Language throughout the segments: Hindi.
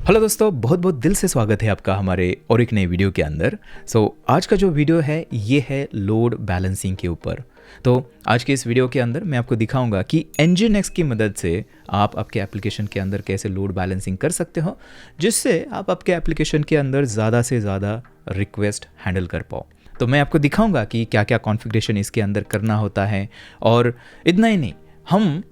हेलो दोस्तों, बहुत बहुत दिल से स्वागत है आपका हमारे और एक नए वीडियो के अंदर। आज का जो वीडियो है ये है लोड बैलेंसिंग के ऊपर। तो आज के इस वीडियो के अंदर मैं आपको दिखाऊंगा कि Nginx की मदद से आप आपके एप्लीकेशन के अंदर कैसे लोड बैलेंसिंग कर सकते हो, जिससे आप आपके एप्लीकेशन के अंदर ज़्यादा से ज़्यादा रिक्वेस्ट हैंडल कर पाओ। तो मैं आपको दिखाऊंगा कि क्या क्या कॉन्फ़िगरेशन इसके अंदर करना होता है, और इतना ही नहीं, हम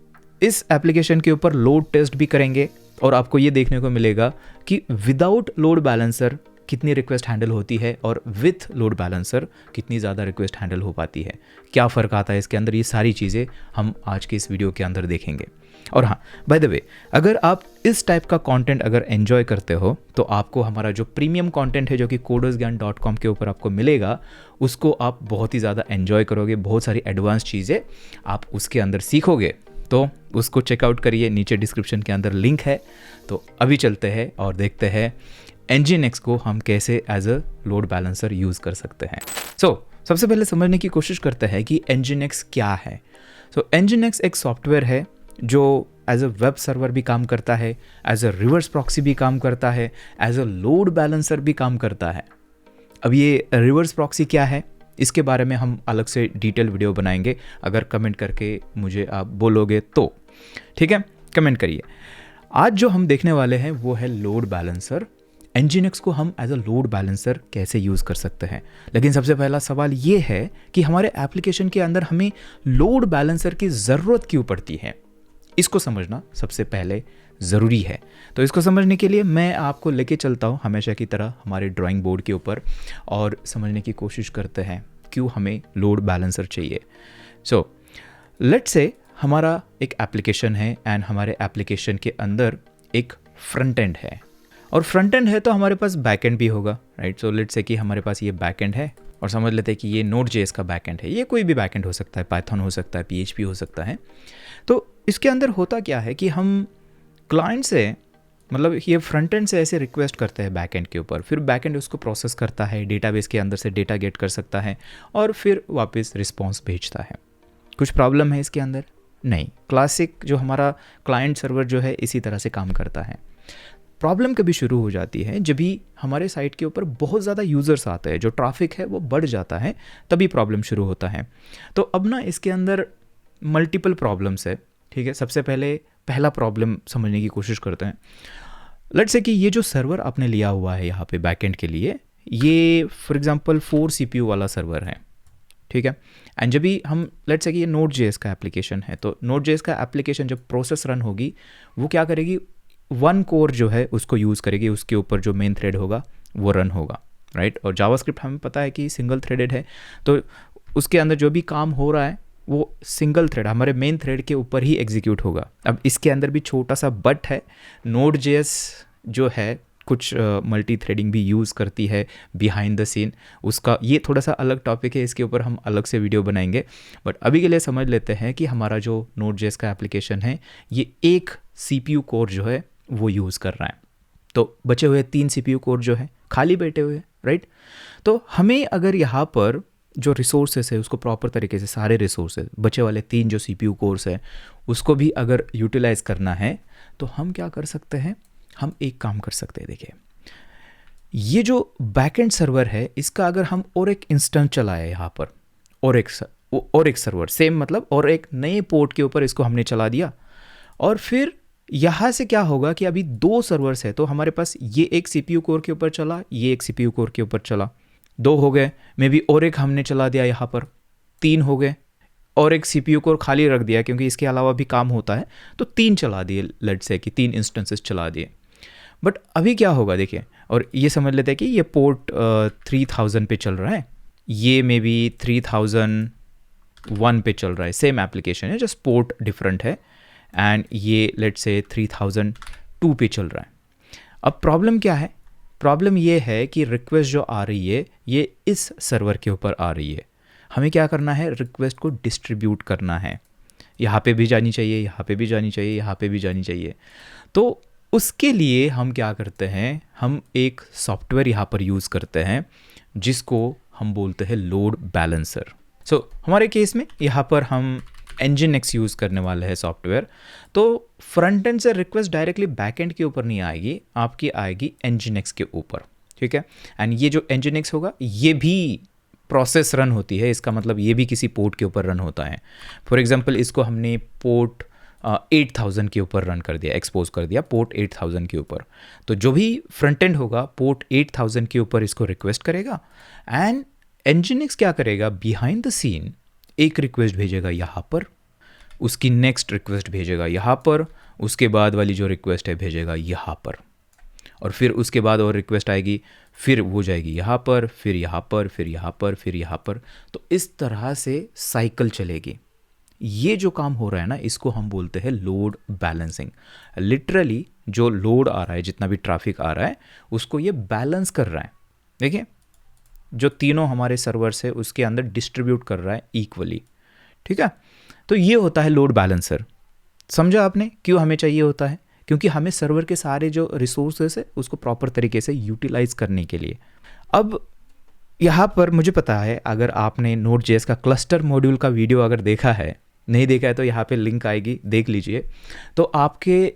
इस एप्लीकेशन के ऊपर लोड टेस्ट भी करेंगे और आपको ये देखने को मिलेगा कि विदाउट लोड बैलेंसर कितनी रिक्वेस्ट हैंडल होती है और विथ लोड बैलेंसर कितनी ज़्यादा रिक्वेस्ट हैंडल हो पाती है, क्या फ़र्क आता है इसके अंदर। ये सारी चीज़ें हम आज के इस वीडियो के अंदर देखेंगे। और हाँ, बाय द वे, अगर आप इस टाइप का कंटेंट अगर एंजॉय करते हो तो आपको हमारा जो प्रीमियम कंटेंट है जो कि codersgyan.com के ऊपर आपको मिलेगा, उसको आप बहुत ही ज़्यादा एंजॉय करोगे। बहुत सारी एडवांस चीज़ें आप उसके अंदर सीखोगे, तो उसको चेकआउट करिए, नीचे डिस्क्रिप्शन के अंदर लिंक है। तो अभी चलते हैं और देखते हैं Nginx को हम कैसे as a load balancer use कर सकते हैं। सबसे पहले समझने की कोशिश करते हैं कि Nginx क्या है। Nginx एक सॉफ्टवेयर है जो एज अ वेब सर्वर भी काम करता है, एज अ रिवर्स प्रॉक्सी भी काम करता है, एज अ लोड बैलेंसर भी काम करता है। अब ये रिवर्स प्रॉक्सी क्या है, इसके बारे में हम अलग से डिटेल वीडियो बनाएंगे। अगर कमेंट करके मुझे आप बोलोगे तो ठीक है, कमेंट करिए। आज जो हम देखने वाले हैं वो है लोड बैलेंसर। Nginx को हम एज अ लोड बैलेंसर कैसे यूज़ कर सकते हैं। लेकिन सबसे पहला सवाल ये है कि हमारे एप्लीकेशन के अंदर हमें लोड बैलेंसर की ज़रूरत क्यों पड़ती है, इसको समझना सबसे पहले ज़रूरी है। तो इसको समझने के लिए मैं आपको लेके चलता हूँ हमेशा की तरह हमारे ड्राइंग बोर्ड के ऊपर और समझने की कोशिश करते हैं क्यों हमें लोड बैलेंसर चाहिए। लेट्स से हमारा एक एप्लीकेशन है एंड हमारे एप्लीकेशन के अंदर एक फ्रंट एंड है, और फ्रंट एंड है तो हमारे पास बैक एंड भी होगा, राइट। लेट्स से कि हमारे पास ये बैक एंड है और समझ लेते हैं कि ये Node.js का बैक एंड है। ये कोई भी बैक एंड हो सकता है, पाइथन हो सकता है, PHP हो सकता है। तो इसके अंदर होता क्या है कि हम क्लाइंट से, मतलब ये फ्रंट एंड से ऐसे रिक्वेस्ट करते हैं बैक एंड के ऊपर, फिर बैक एंड उसको प्रोसेस करता है, डेटाबेस के अंदर से डेटा गेट कर सकता है और फिर वापस रिस्पॉन्स भेजता है। कुछ प्रॉब्लम है इसके अंदर? नहीं, क्लासिक जो हमारा क्लाइंट सर्वर जो है इसी तरह से काम करता है। प्रॉब्लम कभी शुरू हो जाती है जब भी हमारे साइट के ऊपर बहुत ज़्यादा यूज़र्स आते हैं, जो ट्रैफिक है वो बढ़ जाता है, तभी प्रॉब्लम शुरू होता है। तो अब ना इसके अंदर मल्टीपल प्रॉब्लम्स है, ठीक है। सबसे पहला प्रॉब्लम समझने की कोशिश करते हैं। लेट्स से कि ये जो सर्वर आपने लिया हुआ है यहाँ पे बैकएंड के लिए, ये फॉर एग्जांपल 4 CPU वाला सर्वर है, ठीक है। एंड जब भी हम लेट्स से कि ये Node.js का एप्लीकेशन है, तो Node.js का एप्लीकेशन जब प्रोसेस रन होगी वो क्या करेगी, 1 कोर जो है उसको यूज़ करेगी, उसके ऊपर जो मेन थ्रेड होगा वो रन होगा, राइट। और जावास्क्रिप्ट हमें पता है कि सिंगल थ्रेडेड है, तो उसके अंदर जो भी काम हो रहा है वो सिंगल थ्रेड हमारे मेन थ्रेड के ऊपर ही एग्जीक्यूट होगा। अब इसके अंदर भी छोटा सा बट है, Node.js जो है कुछ मल्टी थ्रेडिंग भी यूज़ करती है बिहाइंड द सीन। उसका ये थोड़ा सा अलग टॉपिक है, इसके ऊपर हम अलग से वीडियो बनाएंगे। बट अभी के लिए समझ लेते हैं कि हमारा जो Node.js का एप्लीकेशन है ये एक CPU कोर जो है वो यूज़ कर रहा है, तो बचे हुए 3 CPU कोर जो है खाली बैठे हुए, राइट। तो हमें अगर यहाँ पर जो रिसोर्सेस है उसको प्रॉपर तरीके से, सारे रिसोर्सेज बचे वाले 3 जो CPU कोर्स है उसको भी अगर यूटिलाइज़ करना है, तो हम क्या कर सकते हैं, हम एक काम कर सकते हैं। देखिए, ये जो बैकएंड सर्वर है इसका अगर हम और एक इंस्टेंस चलाए यहाँ पर, और एक सर्वर सेम, मतलब और एक नए पोर्ट के ऊपर इसको हमने चला दिया, और फिर यहाँ से क्या होगा कि अभी 2 सर्वर्स है, तो हमारे पास ये एक CPU कोर के ऊपर चला, ये एक CPU कोर के ऊपर चला, 2 हो गए। मे बी और एक हमने चला दिया यहाँ पर, 3 हो गए, और एक CPU कोर खाली रख दिया क्योंकि इसके अलावा भी काम होता है, तो 3 चला दिए, लेट्स से कि 3 इंस्टेंसेस चला दिए। बट अभी क्या होगा देखिए, और ये समझ लेते हैं कि ये पोर्ट 3000 पे चल रहा है, ये मे बी 3001 पे चल रहा है, सेम एप्लीकेशन है, जस्ट पोर्ट डिफरेंट है, एंड ये लेट्स से 3002 पे चल रहा है। अब प्रॉब्लम क्या है, प्रॉब्लम ये है कि रिक्वेस्ट जो आ रही है ये इस सर्वर के ऊपर आ रही है। हमें क्या करना है, रिक्वेस्ट को डिस्ट्रीब्यूट करना है, यहाँ पे भी जानी चाहिए, यहाँ पे भी जानी चाहिए, यहाँ पे भी जानी चाहिए। तो उसके लिए हम क्या करते हैं, हम एक सॉफ्टवेयर यहाँ पर यूज़ करते हैं जिसको हम बोलते हैं लोड बैलेंसर। हमारे केस में यहाँ पर हम Nginx यूज़ करने वाले हैं सॉफ्टवेयर। तो फ्रंट एंड से रिक्वेस्ट डायरेक्टली बैक एंड के ऊपर नहीं आएगी, आपकी आएगी nginx के ऊपर, ठीक है। एंड ये जो nginx होगा ये भी प्रोसेस रन होती है, इसका मतलब ये भी किसी पोर्ट के ऊपर रन होता है। फॉर एग्जांपल इसको हमने पोर्ट 8000 के ऊपर रन कर दिया, एक्सपोज कर दिया पोर्ट 8000 के ऊपर, तो जो भी फ्रंट एंड होगा पोर्ट 8000 के ऊपर इसको रिक्वेस्ट करेगा एंड nginx क्या करेगा, बिहाइंड द सीन एक रिक्वेस्ट भेजेगा यहाँ पर, उसकी नेक्स्ट रिक्वेस्ट भेजेगा यहाँ पर, उसके बाद वाली जो रिक्वेस्ट है भेजेगा यहाँ पर, और फिर उसके बाद और रिक्वेस्ट आएगी, फिर वो जाएगी यहाँ पर, फिर यहाँ पर, फिर यहाँ पर, फिर यहाँ पर। तो इस तरह से साइकिल चलेगी। ये जो काम हो रहा है ना, इसको हम बोलते हैं लोड बैलेंसिंग। लिटरली जो लोड आ रहा है, जितना भी ट्रैफिक आ रहा है, उसको ये बैलेंस कर रहा है। देखिए जो तीनों हमारे सर्वर्स है उसके अंदर डिस्ट्रीब्यूट कर रहा है इक्वली, ठीक है। तो ये होता है लोड बैलेंसर। समझा आपने क्यों हमें चाहिए होता है? क्योंकि हमें सर्वर के सारे जो रिसोर्सेस है उसको प्रॉपर तरीके से यूटिलाइज करने के लिए। अब यहाँ पर मुझे पता है अगर आपने Node.js का क्लस्टर मॉड्यूल का वीडियो अगर देखा है, नहीं देखा है तो यहाँ पे लिंक आएगी, देख लीजिए। तो आपके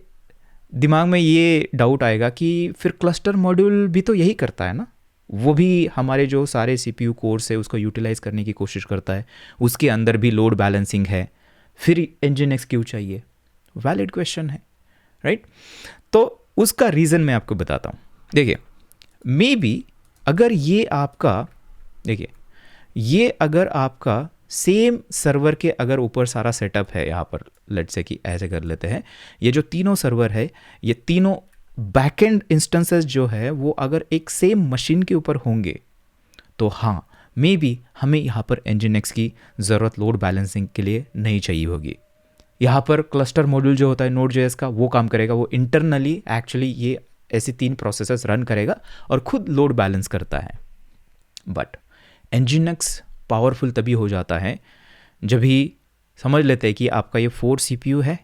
दिमाग में ये डाउट आएगा कि फिर क्लस्टर मॉड्यूल भी तो यही करता है ना, वो भी हमारे जो सारे CPU कोर्स है उसको यूटिलाइज करने की कोशिश करता है, उसके अंदर भी लोड बैलेंसिंग है, फिर nginx क्यों चाहिए? वैलिड क्वेश्चन है, राइट? तो उसका रीज़न मैं आपको बताता हूँ। देखिए मे बी अगर ये आपका, देखिए ये अगर आपका सेम सर्वर के अगर ऊपर सारा सेटअप है, यहाँ पर लेट्स से कि ऐसे कर लेते हैं, ये जो तीनों सर्वर है, ये तीनों बैकएंड इंस्टेंसेस जो है वो अगर एक सेम मशीन के ऊपर होंगे तो हाँ मे बी हमें यहाँ पर nginx की ज़रूरत लोड बैलेंसिंग के लिए नहीं चाहिए होगी। यहाँ पर क्लस्टर मॉड्यूल जो होता है Node.js का वो काम करेगा, वो इंटरनली एक्चुअली ये ऐसी 3 प्रोसेसेस रन करेगा और खुद लोड बैलेंस करता है। बट nginx पावरफुल तभी हो जाता है जब ही समझ लेते हैं कि आपका ये 4 CPU है,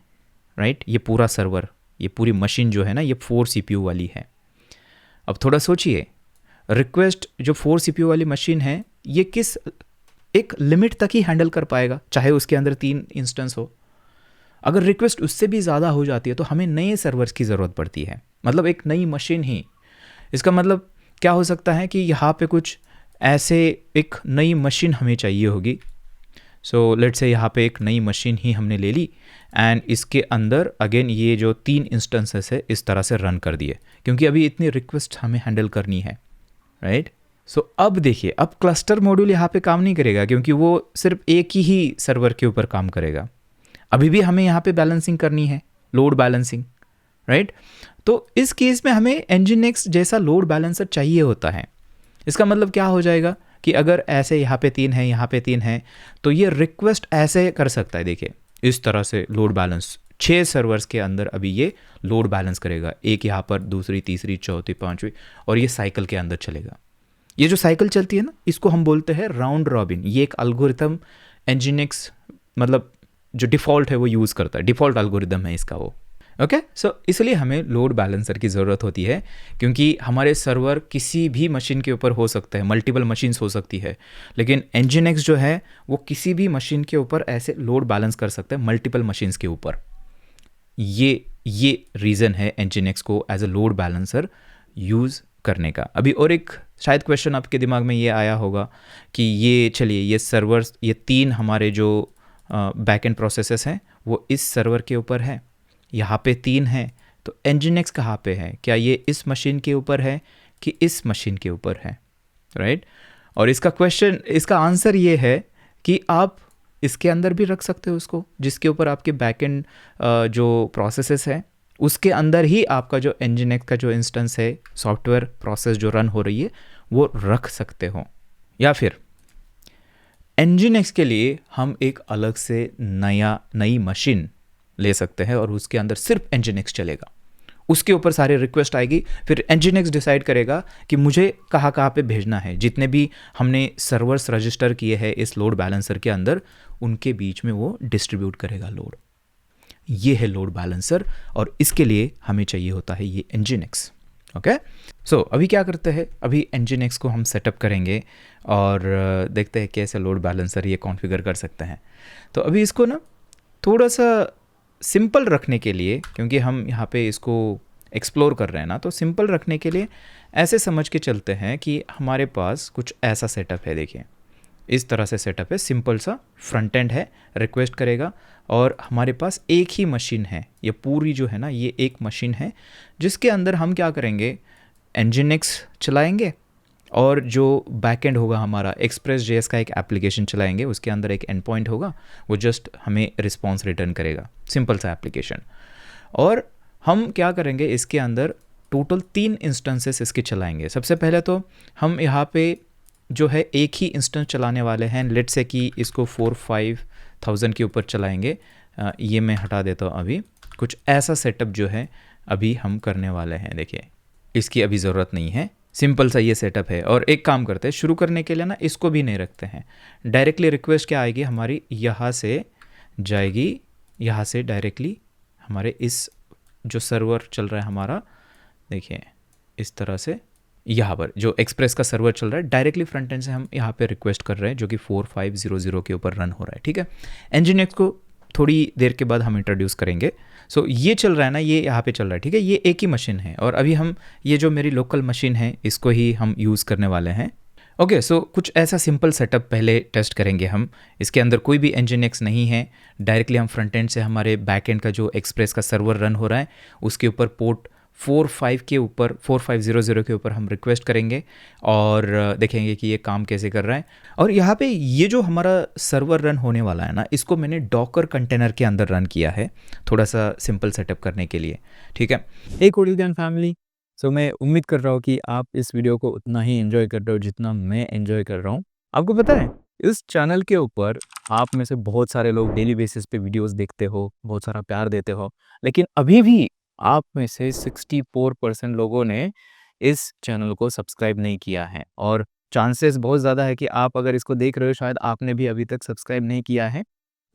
राइट? ये पूरा सर्वर, ये पूरी मशीन जो है ना, ये 4 CPU वाली है। अब थोड़ा सोचिए, रिक्वेस्ट जो 4 CPU वाली मशीन है ये किस एक लिमिट तक ही हैंडल कर पाएगा, चाहे उसके अंदर 3 इंस्टेंस हो। अगर रिक्वेस्ट उससे भी ज़्यादा हो जाती है तो हमें नए सर्वर्स की ज़रूरत पड़ती है, मतलब एक नई मशीन ही। इसका मतलब क्या हो सकता है कि यहाँ पे कुछ ऐसे एक नई मशीन हमें चाहिए होगी। सो लेट्स से यहाँ पे एक नई मशीन ही हमने ले ली एंड इसके अंदर अगेन ये जो 3 इंस्टेंसेस है इस तरह से रन कर दिए, क्योंकि अभी इतनी रिक्वेस्ट हमें हैंडल करनी है, राइट? सो अब देखिए, अब क्लस्टर मॉड्यूल यहाँ पे काम नहीं करेगा क्योंकि वो सिर्फ एक ही सर्वर के ऊपर काम करेगा। अभी भी हमें यहाँ पे बैलेंसिंग करनी है, लोड बैलेंसिंग, राइट? तो इस केस में हमें nginx जैसा लोड बैलेंसर चाहिए होता है। इसका मतलब क्या हो जाएगा कि अगर ऐसे यहाँ पे 3 है, यहाँ पे 3 है, तो ये रिक्वेस्ट ऐसे कर सकता है। देखिए इस तरह से लोड बैलेंस 6 सर्वर्स के अंदर अभी ये लोड बैलेंस करेगा, एक यहाँ पर, दूसरी, तीसरी, चौथी, पांचवी, और ये साइकिल के अंदर चलेगा। ये जो साइकिल चलती है ना, इसको हम बोलते हैं राउंड रॉबिन। ये एक एल्गोरिथम nginx मतलब जो डिफ़ॉल्ट है वो यूज़ करता है, डिफ़ॉल्ट एल्गोरिदम है इसका वो। ओके, सो इसलिए हमें लोड बैलेंसर की ज़रूरत होती है, क्योंकि हमारे सर्वर किसी भी मशीन के ऊपर हो सकते हैं, मल्टीपल मशीन्स हो सकती है, लेकिन nginx जो है वो किसी भी मशीन के ऊपर ऐसे लोड बैलेंस कर सकता है मल्टीपल मशीन्स के ऊपर। ये रीज़न है nginx को as a load balancer use करने का। अभी और एक शायद क्वेश्चन आपके दिमाग में ये आया होगा कि ये चलिए ये सर्वर्स, ये 3 हमारे जो बैकएंड प्रोसेसेस हैं वो इस सर्वर के ऊपर है, यहाँ पे 3 हैं, तो nginx कहाँ पे है? क्या ये इस मशीन के ऊपर है कि इस मशीन के ऊपर है, राइट? और इसका आंसर ये है कि आप इसके अंदर भी रख सकते हो उसको, जिसके ऊपर आपके बैकएंड जो प्रोसेसेस है उसके अंदर ही आपका जो nginx का जो इंस्टेंस है, सॉफ्टवेयर प्रोसेस जो रन हो रही है वो रख सकते हो। या फिर nginx के लिए हम एक अलग से नई मशीन ले सकते हैं और उसके अंदर सिर्फ nginx चलेगा, उसके ऊपर सारे रिक्वेस्ट आएगी, फिर nginx डिसाइड करेगा कि मुझे कहाँ पे भेजना है। जितने भी हमने सर्वर्स रजिस्टर किए हैं इस लोड बैलेंसर के अंदर, उनके बीच में वो डिस्ट्रीब्यूट करेगा लोड। ये है लोड बैलेंसर और इसके लिए हमें चाहिए होता है ये nginx। ओके, सो अभी क्या करते हैं, अभी nginx को हम सेटअप करेंगे और देखते हैं कैसे लोड बैलेंसर ये कॉन्फ़िगर कर सकते हैं। तो अभी इसको ना थोड़ा सा सिंपल रखने के लिए, क्योंकि हम यहाँ पे इसको एक्सप्लोर कर रहे हैं ना, तो सिंपल रखने के लिए ऐसे समझ के चलते हैं कि हमारे पास कुछ ऐसा सेटअप है। देखिए इस तरह से सेटअप है, सिंपल सा फ्रंट एंड है, रिक्वेस्ट करेगा और हमारे पास एक ही मशीन है। ये पूरी जो है ना, ये एक मशीन है जिसके अंदर हम क्या करेंगे, Nginx चलाएंगे और जो बैकएंड होगा हमारा Express.js का एक एप्लीकेशन चलाएंगे, उसके अंदर एक एंड पॉइंट होगा, वो जस्ट हमें रिस्पॉन्स रिटर्न करेगा, सिंपल सा एप्लीकेशन। और हम क्या करेंगे, इसके अंदर टोटल 3 इंस्टेंसेस इसके चलाएंगे। सबसे पहले तो हम यहाँ पे जो है एक ही इंस्टेंस चलाने वाले हैं। लेट्स से कि इसको 4-5,000 के ऊपर चलाएंगे। ये मैं हटा देता हूँ अभी। कुछ ऐसा सेटअप जो है अभी हम करने वाले हैं। देखिए इसकी अभी ज़रूरत नहीं है, सिंपल सा ये सेटअप है। और एक काम करते हैं, शुरू करने के लिए ना इसको भी नहीं रखते हैं, डायरेक्टली रिक्वेस्ट क्या आएगी हमारी, यहाँ से जाएगी, यहाँ से डायरेक्टली हमारे इस जो सर्वर चल रहा है हमारा, देखिए इस तरह से यहाँ पर जो एक्सप्रेस का सर्वर चल रहा है, डायरेक्टली फ्रंट एंड से हम यहाँ पे रिक्वेस्ट कर रहे हैं, जो कि 4500 के ऊपर रन हो रहा है। ठीक है, Nginx को थोड़ी देर के बाद हम इंट्रोड्यूस करेंगे। सो ये चल रहा है ना, ये यहाँ पे चल रहा है। ठीक है, ये एक ही मशीन है और अभी हम ये जो मेरी लोकल मशीन है इसको ही हम यूज़ करने वाले हैं। ओके, सो कुछ ऐसा सिंपल सेटअप पहले टेस्ट करेंगे हम। इसके अंदर कोई भी Nginx नहीं है, डायरेक्टली हम फ्रंट एंड से हमारे बैक एंड का जो एक्सप्रेस का सर्वर रन हो रहा है उसके ऊपर पोर्ट 4500 के ऊपर हम रिक्वेस्ट करेंगे और देखेंगे कि ये काम कैसे कर रहा है। और यहाँ पे ये जो हमारा सर्वर रन होने वाला है ना, इसको मैंने डॉकर कंटेनर के अंदर रन किया है, थोड़ा सा सिंपल सेटअप करने के लिए। ठीक है, एक कोडिंग फैमिली, सो मैं उम्मीद कर रहा हूँ कि आप इस वीडियो को उतना ही एंजॉय कर रहे हो जितना मैं एंजॉय कर रहा हूँ। आपको पता है इस चैनल के ऊपर आप में से बहुत सारे लोग डेली बेसिस पे वीडियोस देखते हो, बहुत सारा प्यार देते हो, लेकिन अभी भी आप में से 64% लोगों ने इस चैनल को सब्सक्राइब नहीं किया है। और चांसेस बहुत ज़्यादा है कि आप अगर इसको देख रहे हो शायद आपने भी अभी तक सब्सक्राइब नहीं किया है।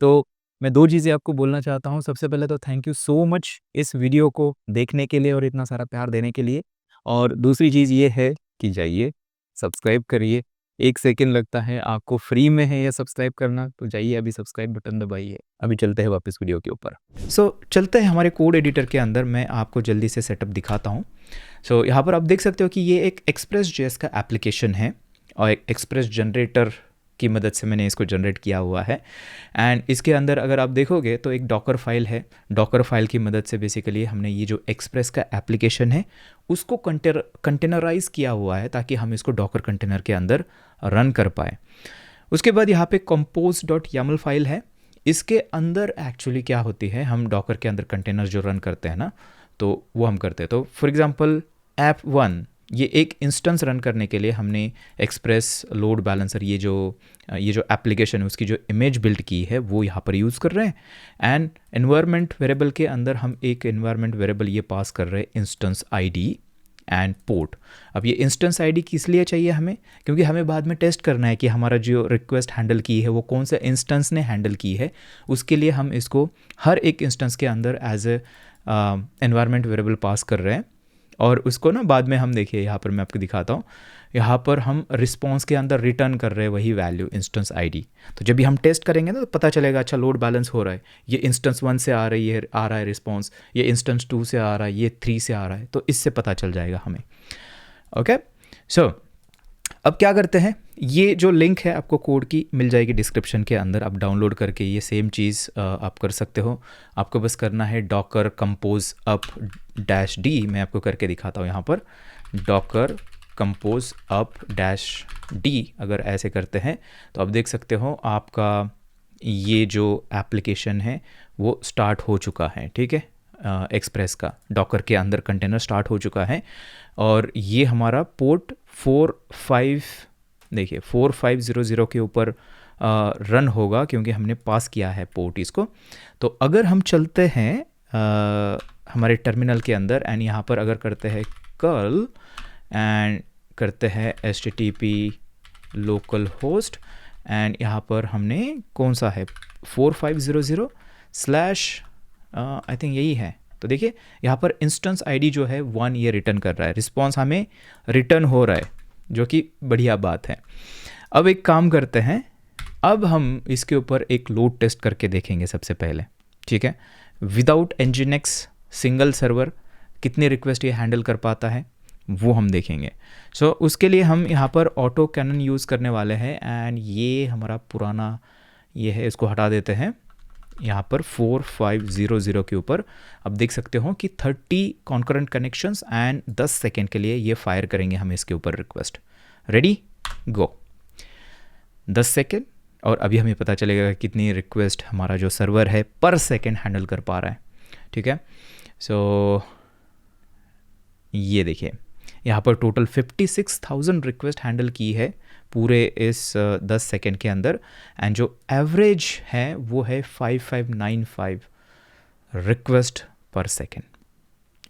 तो मैं 2 चीज़ें आपको बोलना चाहता हूँ। सबसे पहले तो थैंक यू सो मच इस वीडियो को देखने के लिए और इतना सारा प्यार देने के लिए। और दूसरी चीज़ ये है कि जाइए सब्सक्राइब करिए। 1 सेकंड लगता है, आपको फ्री में है ये सब्सक्राइब करना, तो जाइए अभी सब्सक्राइब बटन दबाइए। अभी चलते हैं वापस वीडियो के ऊपर। सो चलते हैं हमारे कोड एडिटर के अंदर, मैं आपको जल्दी से सेटअप दिखाता हूँ। सो यहाँ पर आप देख सकते हो कि ये एक Express.js का एप्लीकेशन है और एक एक्सप्रेस जनरेटर की मदद से मैंने इसको जनरेट किया हुआ है। एंड इसके अंदर अगर आप देखोगे तो एक डॉकर फाइल है। डॉकर फाइल की मदद से बेसिकली हमने ये जो एक्सप्रेस का एप्लीकेशन है उसको कंटेनराइज किया हुआ है ताकि हम इसको डॉकर कंटेनर के अंदर रन कर पाए। उसके बाद यहाँ पे compose.yaml फाइल है। इसके अंदर एक्चुअली क्या होती है, हम डॉकर के अंदर कंटेनर जो रन करते हैं ना, तो वो हम करते हैं। तो फॉर एग्जांपल app1, ये एक इंस्टेंस रन करने के लिए हमने एक्सप्रेस लोड बैलेंसर, ये जो एप्लीकेशन है उसकी जो इमेज बिल्ड की है वो यहाँ पर यूज़ कर रहे हैं। एंड एनवायरनमेंट वेरिएबल के अंदर हम एक एनवायरनमेंट वेरिएबल ये पास कर रहे हैं, इंस्टेंस आईडी एंड पोर्ट। अब ये इंस्टेंस आईडी किस लिए चाहिए हमें, क्योंकि हमें बाद में टेस्ट करना है कि हमारा जो रिक्वेस्ट हैंडल की है वो कौन सा इंस्टेंस ने हैंडल की है। उसके लिए हम इसको हर एक इंस्टेंस के अंदर as a environment variable pass कर रहे हैं और उसको ना बाद में हम देखिए यहाँ पर मैं आपको दिखाता हूँ, यहाँ पर हम रिस्पॉन्स के अंदर रिटर्न कर रहे हैं वही वैल्यू इंस्टेंस आईडी। तो जब भी हम टेस्ट करेंगे ना तो पता चलेगा, अच्छा लोड बैलेंस हो रहा है, ये इंस्टेंस 1 से आ रहा है रिस्पॉन्स, ये इंस्टेंस 2 से आ रहा है, ये 3 से आ रहा है, तो इससे पता चल जाएगा हमें। ओके, सो अब क्या करते हैं, ये जो लिंक है आपको कोड की मिल जाएगी डिस्क्रिप्शन के अंदर, आप डाउनलोड करके ये सेम चीज़ आप कर सकते हो। आपको बस करना है डॉकर कंपोज अप -d, मैं आपको करके दिखाता हूँ यहाँ पर, डॉकर कंपोज अप -d। अगर ऐसे करते हैं तो आप देख सकते हो आपका ये जो एप्लीकेशन है वो स्टार्ट हो चुका है। ठीक है, एक्सप्रेस का डॉकर के अंदर कंटेनर स्टार्ट हो चुका है और ये हमारा पोर्ट 4500 के ऊपर रन होगा क्योंकि हमने पास किया है पोर्ट इसको। तो अगर हम चलते हैं हमारे टर्मिनल के अंदर एंड यहाँ पर अगर करते हैं कर्ल एंड करते हैं http localhost एंड यहाँ पर हमने कौन सा है 4500 / आई थिंक यही है। तो देखिए यहाँ पर इंस्टेंस आईडी जो है 1 ये रिटर्न कर रहा है, रिस्पॉन्स हमें रिटर्न हो रहा है, जो कि बढ़िया बात है। अब एक काम करते हैं, अब हम इसके ऊपर एक लोड टेस्ट करके देखेंगे सबसे पहले। ठीक है, विदाउट nginx सिंगल सर्वर कितने रिक्वेस्ट ये हैंडल कर पाता है वो हम देखेंगे। सो उसके लिए हम यहाँ पर ऑटो कैनन यूज़ करने वाले हैं एंड ये हमारा पुराना ये है, इसको हटा देते हैं। यहाँ पर 4500 के ऊपर अब देख सकते हो कि 30 कॉन्करेंट कनेक्शंस एंड 10 सेकेंड के लिए ये फायर करेंगे हम इसके ऊपर रिक्वेस्ट। रेडी गो, 10 सेकेंड और अभी हमें पता चलेगा कितनी रिक्वेस्ट हमारा जो सर्वर है पर सेकेंड हैंडल कर पा रहा है। ठीक है, सो ये देखिए यहाँ पर टोटल 56,000 रिक्वेस्ट हैंडल की है पूरे इस 10 सेकेंड के अंदर एंड जो एवरेज है वो है 5595 रिक्वेस्ट पर second,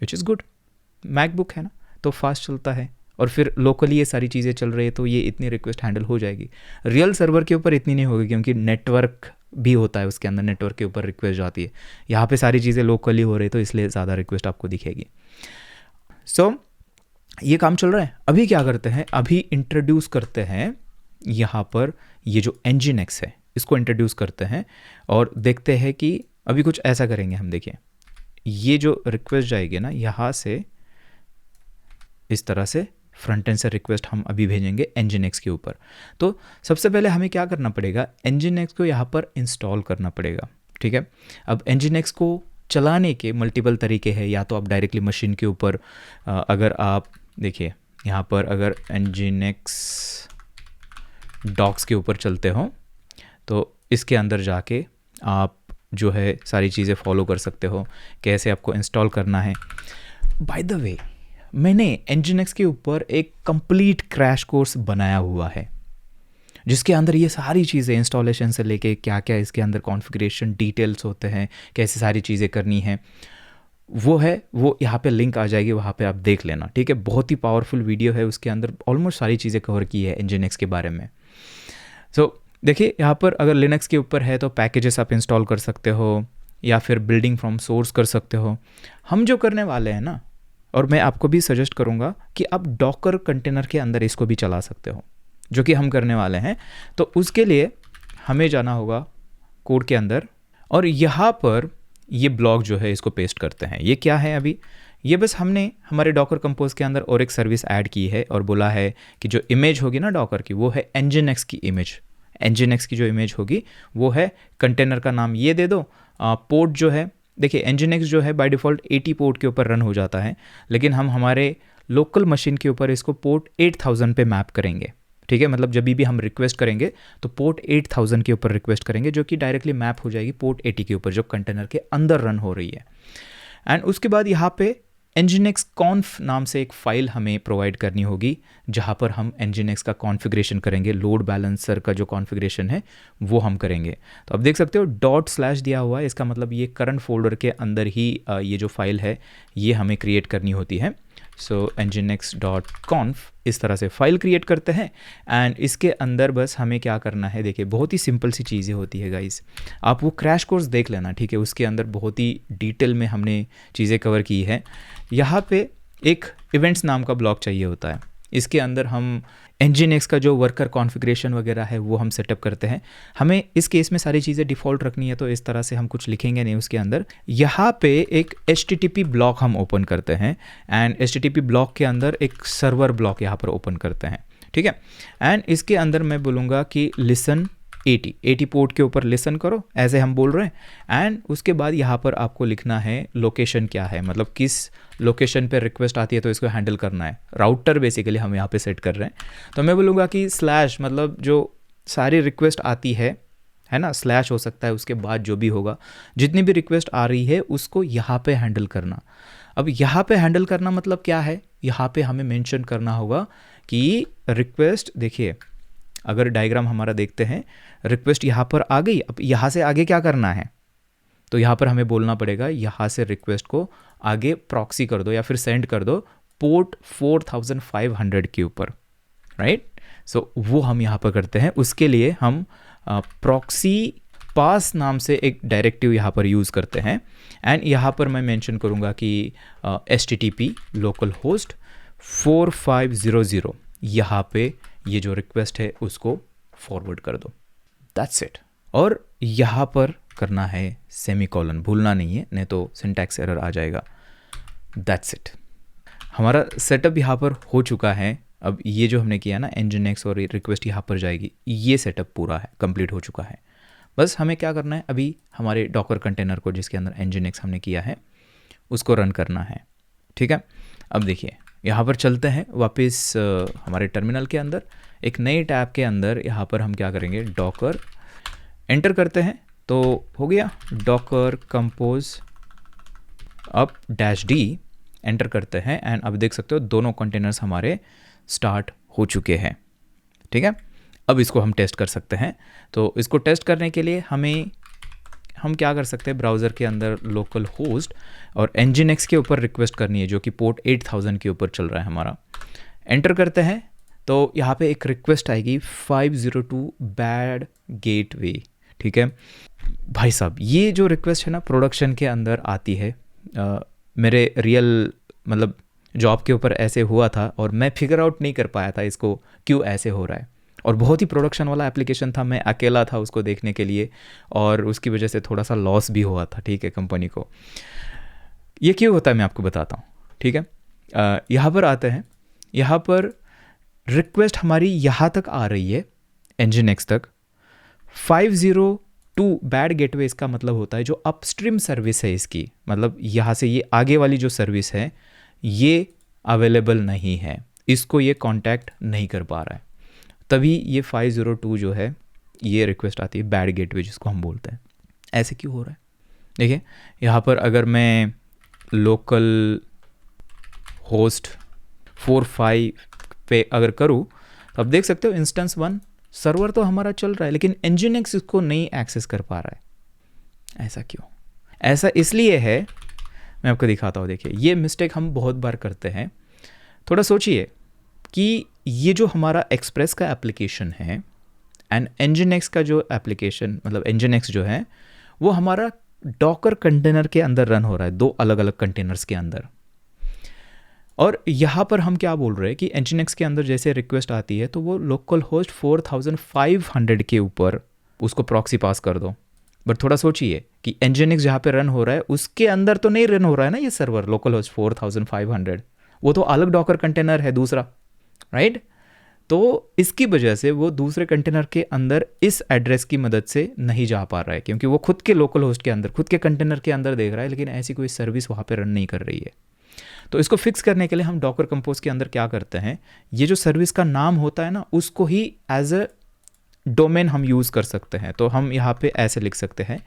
which is good. MacBook है ना तो फास्ट चलता है और फिर लोकली ये सारी चीज़ें चल रही है तो ये इतनी रिक्वेस्ट हैंडल हो जाएगी। रियल सर्वर के ऊपर इतनी नहीं होगी क्योंकि नेटवर्क भी होता है उसके अंदर, नेटवर्क के ऊपर रिक्वेस्ट जाती है। यहाँ पे सारी चीज़ें लोकली हो रही है तो इसलिए ज़्यादा रिक्वेस्ट आपको दिखेगी। सो ये काम चल रहा है। अभी क्या करते हैं, अभी इंट्रोड्यूस करते हैं यहाँ पर ये जो nginx है इसको इंट्रोड्यूस करते हैं और देखते हैं कि अभी कुछ ऐसा करेंगे हम। देखिए ये जो रिक्वेस्ट जाएगी ना यहाँ से इस तरह से फ्रंट एंड से रिक्वेस्ट हम अभी भेजेंगे nginx के ऊपर। तो सबसे पहले हमें क्या करना पड़ेगा, nginx को यहाँ पर इंस्टॉल करना पड़ेगा। ठीक है, अब nginx को चलाने के मल्टीपल तरीके हैं। या तो आप डायरेक्टली मशीन के ऊपर अगर आप देखिए यहाँ पर अगर nginx डॉक्स के ऊपर चलते हो तो इसके अंदर जाके आप जो है सारी चीज़ें फॉलो कर सकते हो, कैसे आपको इंस्टॉल करना है। बाय द वे मैंने nginx के ऊपर एक कंप्लीट क्रैश कोर्स बनाया हुआ है जिसके अंदर ये सारी चीज़ें इंस्टॉलेशन से लेके क्या क्या इसके अंदर कॉन्फ़िगरेशन डिटेल्स होते हैं, कैसे सारी चीज़ें करनी है, वो है। वो यहाँ पे लिंक आ जाएगी, वहाँ पे आप देख लेना। ठीक है, बहुत ही पावरफुल वीडियो है, उसके अंदर ऑलमोस्ट सारी चीज़ें कवर की है nginx के बारे में। सो देखिए यहाँ पर अगर लिनक्स के ऊपर है तो पैकेजेस आप इंस्टॉल कर सकते हो या फिर बिल्डिंग फ्रॉम सोर्स कर सकते हो। हम जो करने वाले हैं ना, और मैं आपको भी सजेस्ट करूँगा कि आप डॉकर कंटेनर के अंदर इसको भी चला सकते हो, जो कि हम करने वाले हैं। तो उसके लिए हमें जाना होगा कोड के अंदर और यहाँ पर ये ब्लॉक जो है इसको पेस्ट करते हैं। ये क्या है, अभी ये बस हमने हमारे डॉकर कंपोज के अंदर और एक सर्विस ऐड की है और बोला है कि जो इमेज होगी ना डॉकर की वो है nginx की इमेज। nginx की जो इमेज होगी वो है, कंटेनर का नाम ये दे दो। पोर्ट जो है देखिए nginx जो है बाय डिफ़ॉल्ट 80 पोर्ट के ऊपर रन हो जाता है, लेकिन हम हमारे लोकल मशीन के ऊपर इसको पोर्ट 8000 पे मैप करेंगे। ठीक है, मतलब जब भी हम रिक्वेस्ट करेंगे तो पोर्ट 8000 के ऊपर रिक्वेस्ट करेंगे जो कि डायरेक्टली मैप हो जाएगी पोर्ट 80 के ऊपर जो कंटेनर के अंदर रन हो रही है। एंड उसके बाद यहाँ पे nginx conf नाम से एक फ़ाइल हमें प्रोवाइड करनी होगी जहाँ पर हम nginx का कॉन्फ़िगरेशन करेंगे। लोड बैलेंसर का जो कॉन्फ़िगरेशन है वो हम करेंगे। तो आप देख सकते हो ./ दिया हुआ है, इसका मतलब ये करंट फोल्डर के अंदर ही ये जो फाइल है ये हमें क्रिएट करनी होती है। सो nginx.conf इस तरह से फाइल क्रिएट करते हैं एंड इसके अंदर बस हमें क्या करना है, देखिए बहुत ही सिंपल सी चीज़ें होती है गाइस। आप वो क्रैश कोर्स देख लेना, ठीक है, उसके अंदर बहुत ही डिटेल में हमने चीज़ें कवर की है। यहाँ पे एक इवेंट्स नाम का ब्लॉक चाहिए होता है, इसके अंदर हम nginx का जो वर्कर कॉन्फ़िगरेशन वगैरह है वो हम सेटअप करते हैं। हमें इस केस में सारी चीज़ें डिफ़ॉल्ट रखनी है तो इस तरह से हम कुछ लिखेंगे नहीं उसके अंदर। यहाँ पे एक http ब्लॉक हम ओपन करते हैं एंड http ब्लॉक के अंदर एक सर्वर ब्लॉक यहाँ पर ओपन करते हैं। ठीक है, एंड इसके अंदर मैं बोलूँगा कि लिसन 80 पोर्ट के ऊपर लिसन करो, ऐसे हम बोल रहे हैं। एंड उसके बाद यहाँ पर आपको लिखना है लोकेशन क्या है, मतलब किस लोकेशन पे रिक्वेस्ट आती है तो इसको हैंडल करना है। राउटर बेसिकली हम यहाँ पे सेट कर रहे हैं। तो मैं बोलूँगा कि / मतलब जो सारी रिक्वेस्ट आती है ना, / हो सकता है, उसके बाद जो भी होगा जितनी भी रिक्वेस्ट आ रही है उसको यहाँ पे हैंडल करना। अब यहाँ पे हैंडल करना मतलब क्या है, यहाँ पे हमें मेंशन करना होगा कि रिक्वेस्ट, देखिए अगर डायग्राम हमारा देखते हैं, रिक्वेस्ट यहाँ पर आ गई। अब यहाँ से आगे क्या करना है, तो यहाँ पर हमें बोलना पड़ेगा यहाँ से रिक्वेस्ट को आगे प्रॉक्सी कर दो या फिर सेंड कर दो पोर्ट 4500 के ऊपर, राइट। सो वो हम यहाँ पर करते हैं। उसके लिए हम प्रॉक्सी पास नाम से एक डायरेक्टिव यहाँ पर यूज़ करते हैं एंड यहाँ पर मैं मेंशन करूँगा कि http लोकल होस्ट 4500 यहाँ पे ये जो रिक्वेस्ट है उसको फॉरवर्ड कर दो। That's it. और यहाँ पर करना है सेमीकोलन, भूलना नहीं है, नहीं तो सिंटैक्स एरर आ जाएगा। दैट्स इट, हमारा सेटअप यहाँ पर हो चुका है। अब ये जो हमने किया ना nginx और रिक्वेस्ट यहाँ पर जाएगी, ये सेटअप पूरा है, कंप्लीट हो चुका है। बस हमें क्या करना है, अभी हमारे डॉकर कंटेनर को जिसके अंदर nginx हमने किया है उसको रन करना है। ठीक है, अब देखिए यहाँ पर चलते हैं वापस हमारे टर्मिनल के अंदर, एक नए टैब के अंदर यहाँ पर हम क्या करेंगे, डॉकर एंटर करते हैं तो हो गया Docker compose up -d enter करते हैं एंड अब देख सकते हो दोनों कंटेनर्स हमारे स्टार्ट हो चुके हैं। ठीक है, अब इसको हम टेस्ट कर सकते हैं। तो इसको टेस्ट करने के लिए हम क्या कर सकते हैं, ब्राउज़र के अंदर लोकल होस्ट और nginx के ऊपर रिक्वेस्ट करनी है जो कि पोर्ट 8000 के ऊपर चल रहा है हमारा। एंटर करते हैं तो यहाँ पे एक रिक्वेस्ट आएगी 502 बैड गेटवे। ठीक है भाई साहब, ये जो रिक्वेस्ट है ना प्रोडक्शन के अंदर आती है। मेरे रियल मतलब जॉब के ऊपर ऐसे हुआ था और मैं फिगर आउट नहीं कर पाया था इसको क्यों ऐसे हो रहा है, और बहुत ही प्रोडक्शन वाला एप्लीकेशन था, मैं अकेला था उसको देखने के लिए और उसकी वजह से थोड़ा सा लॉस भी हुआ था। ठीक है, कंपनी को ये क्यों होता है मैं आपको बताता हूँ। ठीक है, यहाँ पर आते हैं, यहाँ पर रिक्वेस्ट हमारी यहाँ तक आ रही है nginx तक। 502 बैड गेटवे इसका मतलब होता है जो अपस्ट्रीम सर्विस है इसकी, मतलब यहाँ से ये आगे वाली जो सर्विस है ये अवेलेबल नहीं है, इसको ये कांटेक्ट नहीं कर पा रहा है, तभी ये 502 जो है ये रिक्वेस्ट आती है बैड गेटवे जिसको हम बोलते हैं। ऐसे क्यों हो रहा है देखिए, यहाँ पर अगर मैं लोकल होस्ट 45 पे अगर करूँ तो आप देख सकते हो इंस्टेंस 1 सर्वर तो हमारा चल रहा है लेकिन nginx इसको नहीं एक्सेस कर पा रहा है। ऐसा क्यों? ऐसा इसलिए है, मैं आपको दिखाता हूँ। देखिए ये मिस्टेक हम बहुत बार करते हैं। थोड़ा सोचिए कि ये जो हमारा एक्सप्रेस का एप्लीकेशन है एंड nginx का जो एप्लीकेशन मतलब nginx जो है वो हमारा डॉकर कंटेनर के अंदर रन हो रहा है, दो अलग अलग कंटेनर्स के अंदर। और यहाँ पर हम क्या बोल रहे हैं कि nginx के अंदर जैसे रिक्वेस्ट आती है तो वो लोकल होस्ट 4500 के ऊपर उसको प्रॉक्सी पास कर दो। बट थोड़ा सोचिए कि nginx जहाँ पे रन हो रहा है उसके अंदर तो नहीं रन हो रहा है ना ये सर्वर लोकल होस्ट 4500, वो तो अलग डॉकर कंटेनर है दूसरा, राइट? तो इसकी वजह से वो दूसरे कंटेनर के अंदर इस एड्रेस की मदद से नहीं जा पा रहा है क्योंकि वो खुद के लोकल होस्ट के अंदर खुद के कंटेनर के अंदर देख रहा है लेकिन ऐसी कोई सर्विस वहाँ पे रन नहीं कर रही है। तो इसको फिक्स करने के लिए हम डॉकर कंपोज के अंदर क्या करते हैं, ये जो सर्विस का नाम होता है ना उसको ही एज अ डोमेन हम यूज़ कर सकते हैं। तो हम यहाँ पे ऐसे लिख सकते हैं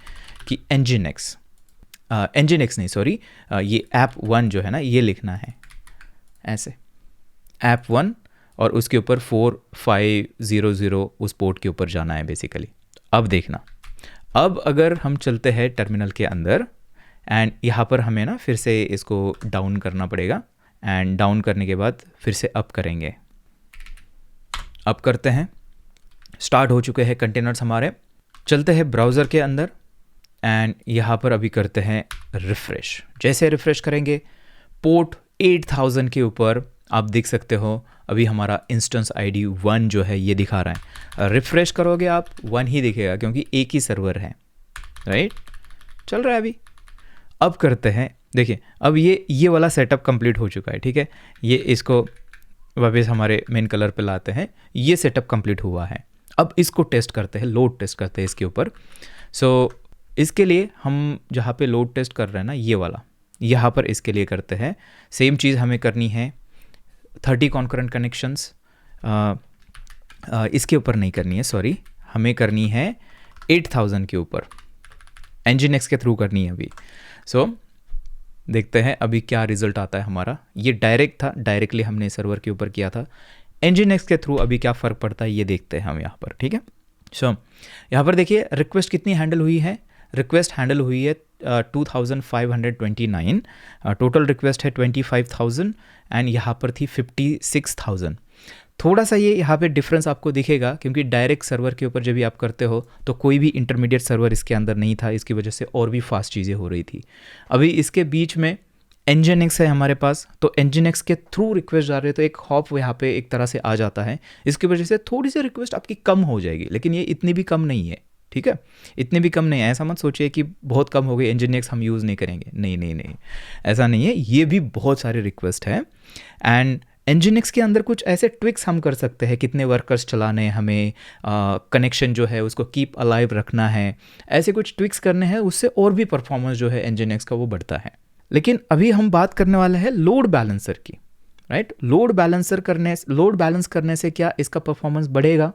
कि nginx नहीं सॉरी ये app1 जो है ना ये लिखना है ऐसे app1 और उसके ऊपर 4500 उस पोर्ट के ऊपर जाना है बेसिकली। अब देखना, अब अगर हम चलते हैं टर्मिनल के अंदर एंड यहाँ पर हमें ना फिर से इसको डाउन करना पड़ेगा एंड डाउन करने के बाद फिर से अप करेंगे। अप करते हैं, स्टार्ट हो चुके हैं कंटेनर्स हमारे। चलते हैं ब्राउज़र के अंदर एंड यहाँ पर अभी करते हैं रिफ़्रेश। जैसे रिफ़्रेश करेंगे पोर्ट 8000 के ऊपर आप देख सकते हो अभी हमारा इंस्टेंस आईडी 1 जो है ये दिखा रहा है। रिफ़्रेश करोगे आप 1 ही दिखेगा क्योंकि एक ही सर्वर है, राइट? चल रहा है अभी। अब करते हैं, देखिए अब ये वाला सेटअप कंप्लीट हो चुका है। ठीक है, ये इसको वापस हमारे मेन कलर पे लाते हैं, ये सेटअप कंप्लीट हुआ है। अब इसको टेस्ट करते हैं, लोड टेस्ट करते हैं इसके ऊपर। सो इसके लिए हम जहाँ पे लोड टेस्ट कर रहे हैं ना ये वाला, यहाँ पर इसके लिए करते हैं सेम चीज़ हमें करनी है 30 कॉन्करेंट कनेक्शंस। इसके ऊपर नहीं करनी है, सॉरी, हमें करनी है 8000 के ऊपर, nginx के थ्रू करनी है अभी। सो देखते हैं अभी क्या रिजल्ट आता है हमारा। ये डायरेक्ट था, डायरेक्टली हमने सर्वर के ऊपर किया था। nginx के थ्रू अभी क्या फ़र्क पड़ता है ये देखते हैं हम यहाँ पर। ठीक है, सो यहाँ पर देखिए रिक्वेस्ट कितनी हैंडल हुई है। रिक्वेस्ट हैंडल हुई है 2529, टोटल रिक्वेस्ट है 25000 एंड यहाँ पर थी 56000। थोड़ा सा ये यहाँ पे डिफरेंस आपको दिखेगा क्योंकि डायरेक्ट सर्वर के ऊपर जब भी आप करते हो तो कोई भी इंटरमीडिएट सर्वर इसके अंदर नहीं था, इसकी वजह से और भी फास्ट चीज़ें हो रही थी। अभी इसके बीच में nginx है हमारे पास, तो nginx के थ्रू रिक्वेस्ट जा रहे हैं तो एक हॉप यहाँ पे एक तरह से आ जाता है, इसकी वजह से थोड़ी सी रिक्वेस्ट आपकी कम हो जाएगी, लेकिन ये इतनी भी कम नहीं है। ठीक है, इतने भी कम नहीं है। ऐसा मत सोचिए कि बहुत कम हो गए Nginx हम यूज़ नहीं करेंगे, नहीं नहीं नहीं, ऐसा नहीं है। ये भी बहुत सारे रिक्वेस्ट है। एंड Nginx के अंदर कुछ ऐसे ट्विक्स हम कर सकते हैं, कितने वर्कर्स चलाने हैं हमें, कनेक्शन जो है उसको कीप अलाइव रखना है, ऐसे कुछ ट्विक्स करने हैं, उससे और भी परफॉर्मेंस जो है Nginx का वो बढ़ता है। लेकिन अभी हम बात करने वाले हैं लोड बैलेंसर की, राइट। लोड बैलेंस करने से क्या इसका परफॉर्मेंस बढ़ेगा?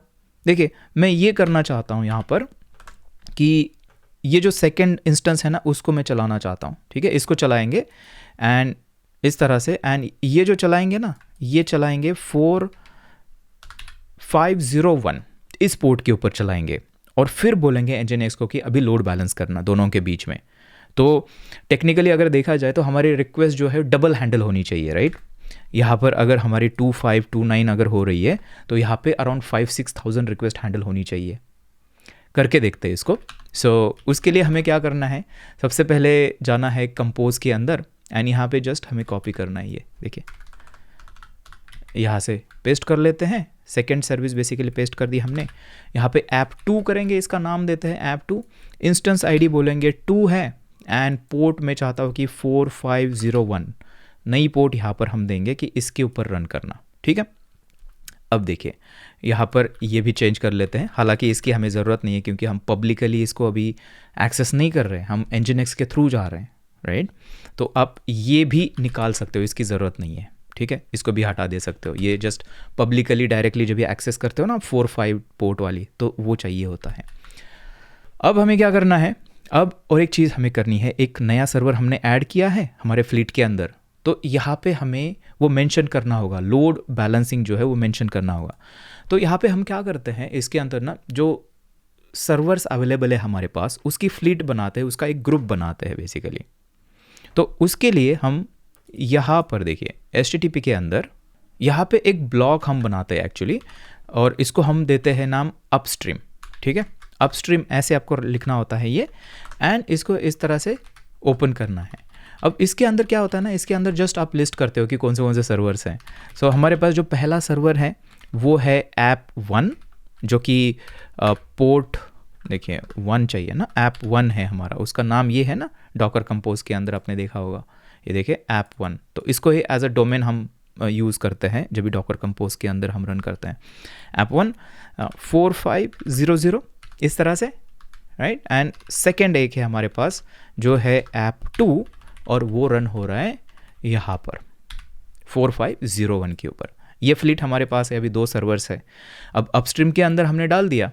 देखिए, मैं ये करना चाहता हूँ यहाँ पर कि ये जो सेकेंड इंस्टेंस है ना उसको मैं चलाना चाहता हूँ, ठीक है। इसको चलाएंगे एंड इस तरह से, एंड ये जो चलाएंगे ना, ये चलाएंगे 4501 इस पोर्ट के ऊपर चलाएंगे, और फिर बोलेंगे Nginx को कि अभी लोड बैलेंस करना दोनों के बीच में। तो टेक्निकली अगर देखा जाए तो हमारी रिक्वेस्ट जो है डबल हैंडल होनी चाहिए, राइट। यहाँ पर अगर हमारी 2529 अगर हो रही है तो यहाँ पे अराउंड 5-6,000 रिक्वेस्ट हैंडल होनी चाहिए। करके देखते हैं इसको। उसके लिए हमें क्या करना है, सबसे पहले जाना है कंपोज के अंदर, एंड यहाँ पे जस्ट हमें कॉपी करना है। ये देखिए, यहाँ से पेस्ट कर लेते हैं। सेकेंड सर्विस बेसिकली पेस्ट कर दी हमने। यहाँ पे app2 करेंगे, इसका नाम देते हैं app2। इंस्टेंस आईडी बोलेंगे 2 है, एंड पोर्ट में चाहता हूँ कि 4501 नई पोर्ट यहाँ पर हम देंगे कि इसके ऊपर रन करना, ठीक है। अब देखिए यहाँ पर ये भी चेंज कर लेते हैं, हालांकि इसकी हमें ज़रूरत नहीं है क्योंकि हम पब्लिकली इसको अभी एक्सेस नहीं कर रहे हैं, हम Nginx के थ्रू जा रहे हैं, राइट। तो आप ये भी निकाल सकते हो, इसकी ज़रूरत नहीं है, ठीक है। इसको भी हटा दे सकते हो। ये जस्ट पब्लिकली डायरेक्टली जब भी एक्सेस करते हो ना 4-5 पोर्ट वाली, तो वो चाहिए होता है। अब हमें क्या करना है, अब और एक चीज़ हमें करनी है, एक नया सर्वर हमने ऐड किया है हमारे फ्लीट के अंदर, तो यहाँ पे हमें वो मेंशन करना होगा, लोड बैलेंसिंग जो है वो मेंशन करना होगा। तो यहाँ पे हम क्या करते हैं, इसके अंदर ना जो सर्वर्स अवेलेबल है हमारे पास उसकी फ्लीट बनाते हैं, उसका एक ग्रुप बनाते हैं बेसिकली। तो उसके लिए हम यहाँ पर देखिए HTTP के अंदर यहाँ पे एक ब्लॉक हम बनाते हैं एक्चुअली, और इसको हम देते हैं नाम अपस्ट्रीम, ठीक है। अपस्ट्रीम ऐसे आपको लिखना होता है ये, एंड इसको इस तरह से ओपन करना है। अब इसके अंदर क्या होता है ना, इसके अंदर जस्ट आप लिस्ट करते हो कि कौन से सर्वर्स हैं। हमारे पास जो पहला सर्वर है वो है app1, जो कि पोर्ट देखिए 1 चाहिए ना, app1 है हमारा, उसका नाम ये है ना, डॉकर कंपोज के अंदर आपने देखा होगा, ये देखिए app1। तो इसको ही एज अ डोमेन हम यूज़ करते हैं जब भी डॉकर कंपोज के अंदर हम रन करते हैं। app1 4500 इस तरह से, राइट। एंड सेकेंड एक है हमारे पास जो है app2, और वो रन हो रहा है यहाँ पर 4501 के ऊपर। ये फ्लीट हमारे पास है, अभी 2 सर्वर्स है। अब अपस्ट्रीम के अंदर हमने डाल दिया।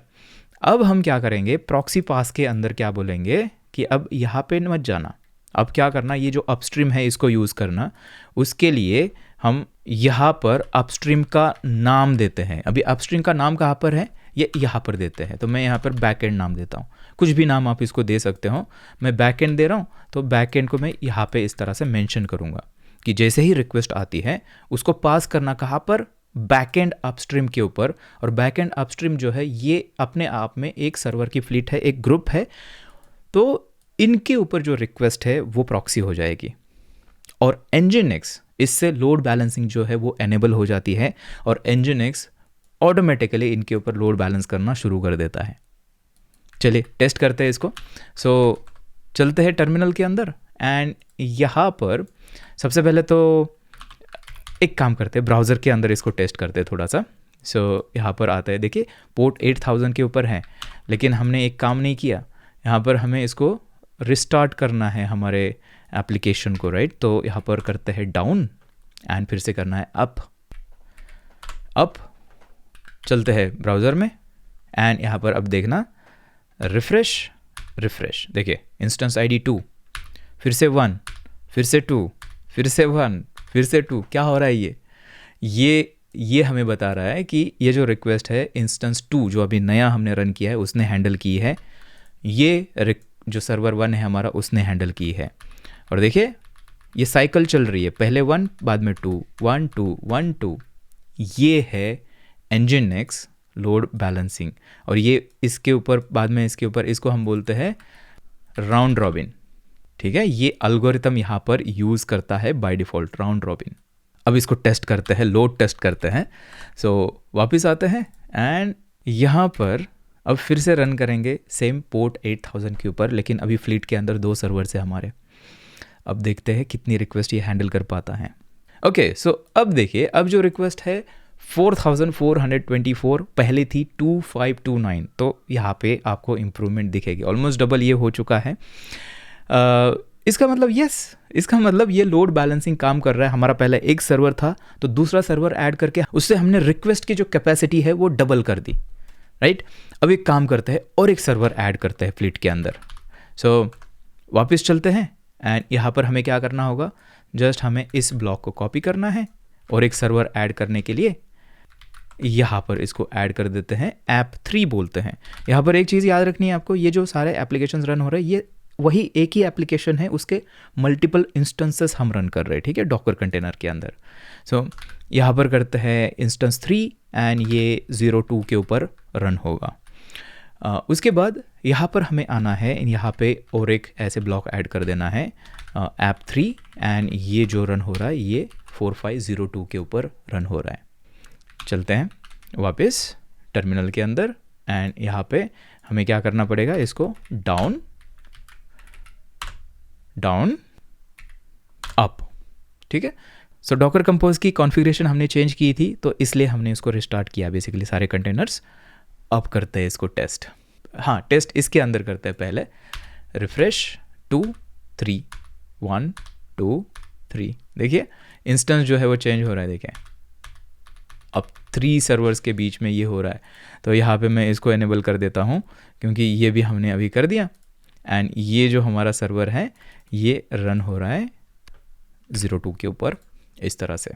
अब हम क्या करेंगे, प्रॉक्सी पास के अंदर क्या बोलेंगे कि अब यहाँ पे मत जाना, अब क्या करना, ये जो अपस्ट्रीम है इसको यूज़ करना। उसके लिए हम यहाँ पर अपस्ट्रीम का नाम देते हैं। अभी अपस्ट्रीम का नाम कहाँ पर है, ये यहाँ पर देते हैं। तो मैं यहाँ पर बैकएंड नाम देता हूँ, कुछ भी नाम आप इसको दे सकते हो। मैं बैकएंड दे रहा हूँ, तो बैकएंड को मैं यहाँ पे इस तरह से मेंशन करूँगा कि जैसे ही रिक्वेस्ट आती है उसको पास करना कहाँ पर, बैकएंड अपस्ट्रीम के ऊपर। और बैकएंड अपस्ट्रीम जो है ये अपने आप में एक सर्वर की फ्लीट है, एक ग्रुप है। तो इनके ऊपर जो रिक्वेस्ट है वो प्रॉक्सी हो जाएगी, और Nginx इससे लोड बैलेंसिंग जो है वो एनेबल हो जाती है, और Nginx ऑटोमेटिकली इनके ऊपर लोड बैलेंस करना शुरू कर देता है। चलिए टेस्ट करते हैं इसको। चलते हैं टर्मिनल के अंदर, एंड यहाँ पर सबसे पहले तो एक काम करते हैं, ब्राउज़र के अंदर इसको टेस्ट करते हैं थोड़ा सा। यहाँ पर आता है, देखिए पोर्ट 8000 के ऊपर है, लेकिन हमने एक काम नहीं किया। यहाँ पर हमें इसको रिस्टार्ट करना है हमारे एप्लीकेशन को, राइट। तो यहाँ पर करते हैं डाउन, एंड फिर से करना है अप। चलते हैं ब्राउज़र में, एंड यहाँ पर अब देखना रिफ्रेश, देखिए इंस्टेंस आईडी 2, फिर से 1, फिर से 2, फिर से 1, फिर से 2। क्या हो रहा है ये हमें बता रहा है कि ये जो रिक्वेस्ट है इंस्टेंस 2 जो अभी नया हमने रन किया है उसने हैंडल की है, ये जो सर्वर 1 है हमारा उसने हैंडल की है। और देखिए ये साइकिल चल रही है, पहले 1 बाद में 2, 1 2 1 2। ये है Nginx लोड बैलेंसिंग, और ये इसके ऊपर बाद में इसके ऊपर इसको हम बोलते हैं राउंड रॉबिन, ठीक है। ये एल्गोरिथम यहाँ पर यूज़ करता है बाय डिफ़ॉल्ट राउंड रॉबिन। अब इसको टेस्ट करते हैं, लोड टेस्ट करते हैं। वापस आते हैं, एंड यहाँ पर अब फिर से रन करेंगे सेम पोर्ट 8000 के ऊपर, लेकिन अभी फ्लीट के अंदर 2 सर्वर्स है हमारे। अब देखते हैं कितनी रिक्वेस्ट ये हैंडल कर पाता है। ओके, सो अब देखिए, अब जो रिक्वेस्ट है 4424, पहले थी 2529, तो यहाँ पे आपको इम्प्रूवमेंट दिखेगी, ऑलमोस्ट डबल ये हो चुका है। इसका मतलब इसका मतलब ये लोड बैलेंसिंग काम कर रहा है। हमारा पहले एक सर्वर था, तो दूसरा सर्वर ऐड करके उससे हमने रिक्वेस्ट की जो कैपेसिटी है वो डबल कर दी, राइट। अब एक काम करते हैं और एक सर्वर ऐड करते हैं फ्लीट के अंदर। सो वापस चलते हैं एंड यहाँ पर हमें क्या करना होगा, जस्ट हमें इस ब्लॉक को कॉपी करना है और एक सर्वर ऐड करने के लिए यहाँ पर इसको ऐड कर देते हैं, app3 बोलते हैं। यहाँ पर एक चीज़ याद रखनी है आपको, ये जो सारे एप्लीकेशंस रन हो रहे हैं ये वही एक ही एप्लीकेशन है, उसके मल्टीपल इंस्टेंसेस हम रन कर रहे हैं, ठीक है, डॉकर कंटेनर के अंदर। सो यहाँ पर करते हैं इंस्टेंस 3 एंड ये 02 के ऊपर रन होगा। उसके बाद यहाँ पर हमें आना है, यहाँ पे और एक ऐसे ब्लॉक ऐड कर देना है app3 एंड ये जो रन हो रहा है ये 4502 के ऊपर रन हो रहा है। चलते हैं वापस टर्मिनल के अंदर एंड यहाँ पे हमें क्या करना पड़ेगा, इसको डाउन डाउन अप, ठीक है। सो डॉकर कंपोज की कॉन्फ़िगरेशन हमने चेंज की थी, तो इसलिए हमने इसको रिस्टार्ट किया बेसिकली सारे कंटेनर्स। अब करते हैं इसको टेस्ट। हाँ, टेस्ट इसके अंदर करते हैं पहले। रिफ्रेश 2 3 1 2 3, देखिए इंस्टेंस जो है वो चेंज हो रहा है, देखिए अब 3 सर्वर्स के बीच में ये हो रहा है। तो यहाँ पे मैं इसको एनेबल कर देता हूँ क्योंकि ये भी हमने अभी कर दिया एंड ये जो हमारा सर्वर है ये रन हो रहा है 02 के ऊपर इस तरह से।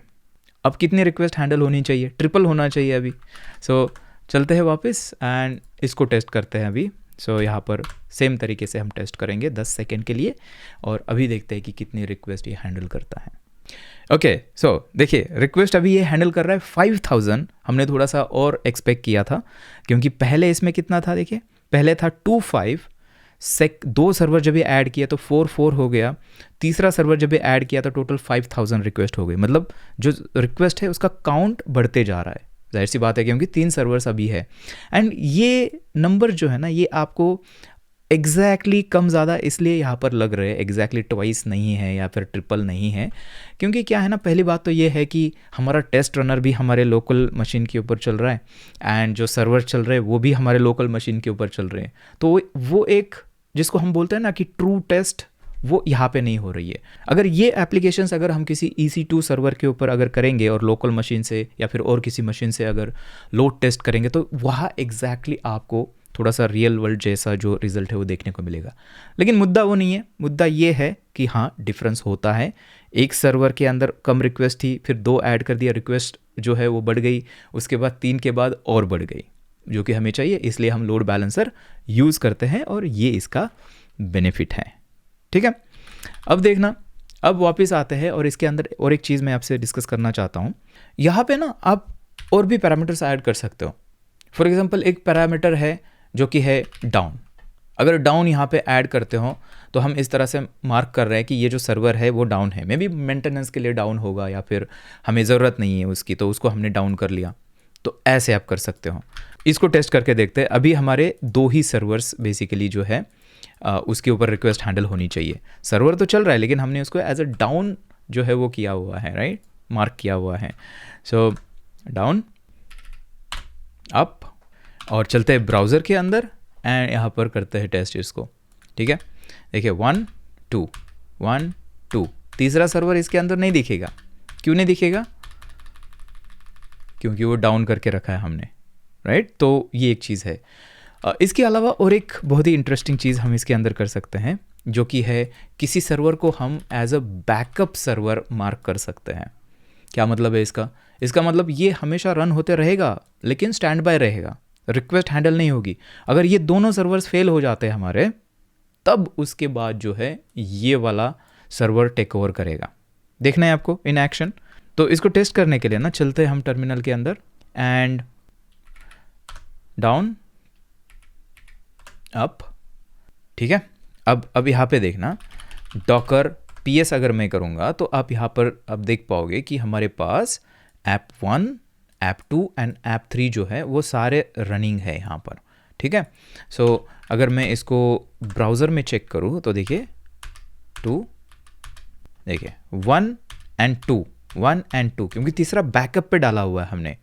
अब कितनी रिक्वेस्ट हैंडल होनी चाहिए, ट्रिपल होना चाहिए अभी। सो चलते हैं वापस एंड इसको टेस्ट करते हैं अभी। सो यहाँ पर सेम तरीके से हम टेस्ट करेंगे 10 सेकेंड के लिए और अभी देखते हैं कि कितनी रिक्वेस्ट ये हैंडल करता है। ओके, सो देखिए रिक्वेस्ट अभी ये हैंडल कर रहा है 5000। हमने थोड़ा सा और एक्सपेक्ट किया था क्योंकि पहले इसमें कितना था, देखिए पहले था 25, 2 सर्वर जब ये ऐड किया तो 4 हो गया, तीसरा सर्वर जब ये ऐड किया तो टोटल 5000 रिक्वेस्ट हो गई। मतलब जो रिक्वेस्ट है उसका काउंट बढ़ते जा रहा है, जाहिर सी बात है क्योंकि 3 सर्वर्स अभी है। एंड ये नंबर जो है ना ये आपको एग्जैक्टली कम ज़्यादा इसलिए यहाँ पर लग रहे हैं, एग्जैक्टली ट्वाइस नहीं है या फिर ट्रिपल नहीं है, क्योंकि क्या है ना, पहली बात तो ये है कि हमारा टेस्ट रनर भी हमारे लोकल मशीन के ऊपर चल रहा है एंड जो सर्वर चल रहे हैं वो भी हमारे लोकल मशीन के ऊपर चल रहे हैं। तो वो एक जिसको हम बोलते हैं ना कि ट्रू टेस्ट, वो यहाँ पे नहीं हो रही है। अगर ये एप्लीकेशंस अगर हम किसी EC2 सर्वर के ऊपर अगर करेंगे और लोकल मशीन से या फिर और किसी मशीन से अगर लोड टेस्ट करेंगे तो वहाँ एग्जैक्टली आपको थोड़ा सा रियल वर्ल्ड जैसा जो रिजल्ट है वो देखने को मिलेगा। लेकिन मुद्दा वो नहीं है, मुद्दा ये है कि हाँ डिफरेंस होता है। एक सर्वर के अंदर कम रिक्वेस्ट थी, फिर 2 ऐड कर दिया, रिक्वेस्ट जो है वो बढ़ गई, उसके बाद 3 के बाद और बढ़ गई, जो कि हमें चाहिए, इसलिए हम लोड बैलेंसर यूज़ करते हैं और ये इसका बेनिफिट है, ठीक है। अब देखना, अब वापस आते हैं और इसके अंदर और एक चीज़ मैं आपसे डिस्कस करना चाहता हूँ। यहाँ पे ना आप और भी पैरामीटर्स ऐड कर सकते हो। फॉर एग्जांपल एक पैरामीटर है जो कि है डाउन। अगर डाउन यहाँ पे ऐड करते हो तो हम इस तरह से मार्क कर रहे हैं कि ये जो सर्वर है वो डाउन है, मे बी मेंटेनेंस के लिए डाउन होगा या फिर हमें ज़रूरत नहीं है उसकी, तो उसको हमने डाउन कर लिया। तो ऐसे आप कर सकते हो। इसको टेस्ट करके देखते हैं। अभी हमारे 2 ही सर्वर्स बेसिकली जो है उसके ऊपर रिक्वेस्ट हैंडल होनी चाहिए। सर्वर तो चल रहा है लेकिन हमने उसको एज अ डाउन जो है वो किया हुआ है, राइट, मार्क किया हुआ है। सो डाउन अप और चलते हैं ब्राउज़र के अंदर एंड यहाँ पर करते हैं टेस्ट इसको, ठीक है। देखिए 1 2 1 2, तीसरा सर्वर इसके अंदर नहीं दिखेगा। क्यों नहीं दिखेगा? क्योंकि वो डाउन करके रखा है हमने, राइट। तो ये एक चीज़ है। इसके अलावा और एक बहुत ही इंटरेस्टिंग चीज़ हम इसके अंदर कर सकते हैं, जो कि है किसी सर्वर को हम as a backup server mark कर सकते हैं। क्या मतलब है इसका? इसका मतलब ये हमेशा रन होते रहेगा लेकिन स्टैंड बाय रहेगा, रिक्वेस्ट हैंडल नहीं होगी। अगर ये दोनों सर्वर्स फेल हो जाते हैं हमारे, तब उसके बाद जो है ये वाला सर्वर टेक ओवर करेगा। देखना है आपको इन एक्शन। तो इसको टेस्ट करने के लिए ना चलते हैं हम टर्मिनल के अंदर एंड डाउन अप, ठीक है। अब यहाँ पे देखना, डॉकर PS अगर मैं करूँगा तो आप यहाँ पर अब देख पाओगे कि हमारे पास app1, app2 एंड app3 जो है वो सारे रनिंग है यहाँ पर, ठीक है। सो अगर मैं इसको ब्राउज़र में चेक करूँ तो देखिए 2, देखिए 1 एंड 2, 1 एंड 2, क्योंकि तीसरा बैकअप पे डाला हुआ है हमने।